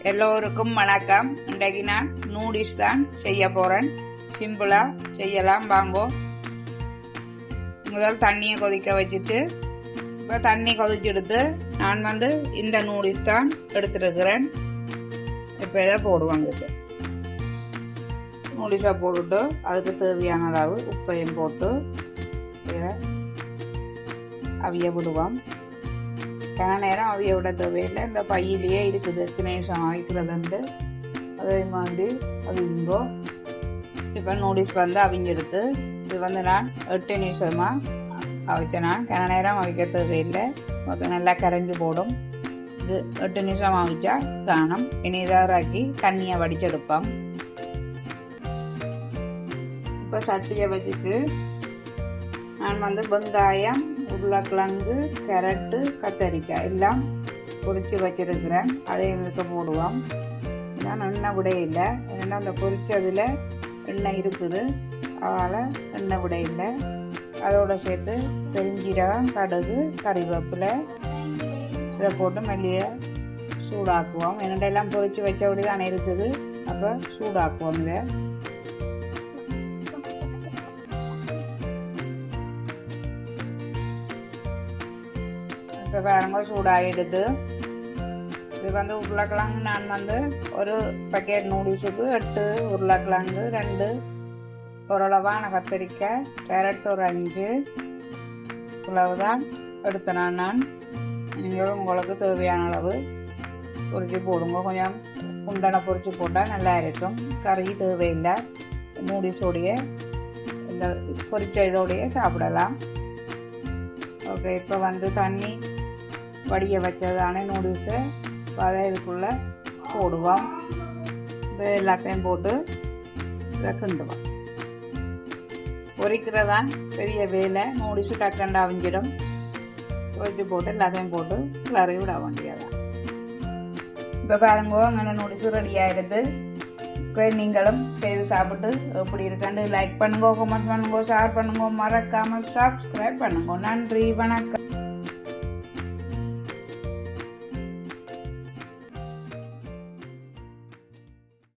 எல்லோருக்கும் வணக்கம். இன்றைக்கு நான் நூடில்ஸ் தான் செய்ய போறேன். சிம்பிளா செய்யலாம் வாங்கோ. முதல் தண்ணியை கொதிக்க வச்சுட்டு இப்போ தண்ணி கொதிச்செடுத்து நான் இந்த நூடில்ஸ் தான் எடுத்துருக்கிறேன். இப்போ இதை போடுவாங்க. நூடில்ஸை போட்டுட்டு அதுக்கு தேவையான அளவு உப்பையும் போட்டு இதை அவிய விடுவோம். கன நேரம் அவிய விட தேவையில்லை. இந்த பையிலேயே இருக்குது எத்தனை நிமிஷம் ஆகிக்கிறதுண்டு அதே மாதிரி அவிங்கோ. இப்போ நூடில்ஸ் அவிஞ்செடுத்து இது நான் 8 நிமிஷமாக அவிச்சேன். நான் கன நேரம் அவிக்க தேவையில்லை. நல்லா கரைஞ்சி போடும். இது 8 நிமிஷம் அவிச்சா காணும். இனி இதாக்கி தண்ணியை வடிச்செடுப்போம். இப்போ சட்டியை வச்சுட்டு நான் வெங்காயம், உருளைக்கிழங்கு, கேரட்டு, கத்தரிக்காய் எல்லாம் பொரிச்சு வச்சிருக்கிறேன். அதை எடுத்து போடுவோம். நான் எண்ணெய் விட இல்லை. ஏன்னா அந்த பொரிச்சதில் எண்ணெய் இருக்குது. அதனால் எண்ணெய் விட இல்லை. அதோடு சேர்த்து பெருஞ்சீரகம், கடுகு, கறிவேப்பிலை இதை போட்டு மெல்லிய சூடாக்குவோம். என்னெல்லாம் பொரிச்சு வச்சபடி தானே இருக்குது. அப்போ சூடாக்குவோம். இதை இப்போ பாருங்க சூடாகிடுது. இது உருளைக்கிழங்கு நான் ஒரு பேக்கெட் நூடுல்ஸுக்கு 8 உருளைக்கிழங்கு, 2 ஓரளவான கத்தரிக்காய், கேரட் ஒரு 5 இவ்வளவு தான் எடுத்தேன் நான். நீங்கள் உங்களுக்கு தேவையான அளவு பொரிச்சு போடுங்க. கொஞ்சம் குண்டனை பொரிச்சு போட்டால் நல்லா இருக்கும். கறி தேவையில்லை. நூடுல்ஸோடைய இந்த பொரிச்ச இதோடைய சாப்பிடலாம். ஓகே. இப்போ தண்ணி வடிய வச்சதானே நூடுல்ஸை அதை இதுக்குள்ளே போடுவோம். இப்போ எல்லாத்தையும் போட்டு இதை கிண்டுவோம். பொரிக்கிறதான் பெரிய வேலை. நூடுல்ஸு டக்கண்டா அவிஞ்சிடும். பொரிச்சு போட்டு எல்லாத்தையும் போட்டு கிளறி விட வேண்டியதான். இப்போ பாருங்க அங்கே நூடுல்ஸு ரெடி ஆகிடுது. நீங்களும் செய்து சாப்பிட்டு எப்படி இருக்காண்டு லைக் பண்ணுங்க, கமெண்ட் பண்ணுங்க, ஷேர் பண்ணுங்க, மறக்காமல் சப்ஸ்கிரைப் பண்ணுங்க. நன்றி, வணக்கம்.